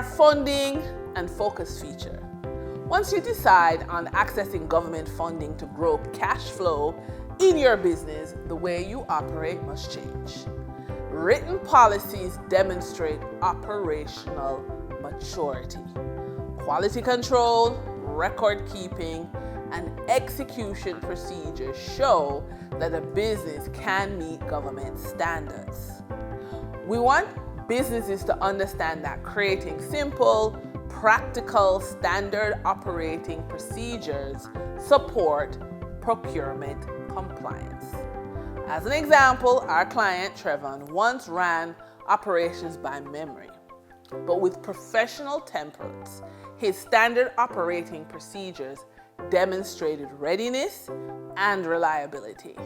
our funding and focus feature. Once you decide on accessing government funding to grow cash flow in your business, the way you operate must change. Written policies demonstrate operational maturity. Quality control, record keeping, and execution procedures show that a business can meet government standards. We want businesses to understand that creating simple, practical, standard operating procedures support procurement compliance. As an example, our client Trevon once ran operations by memory, but with professional templates, his standard operating procedures demonstrated readiness and reliability.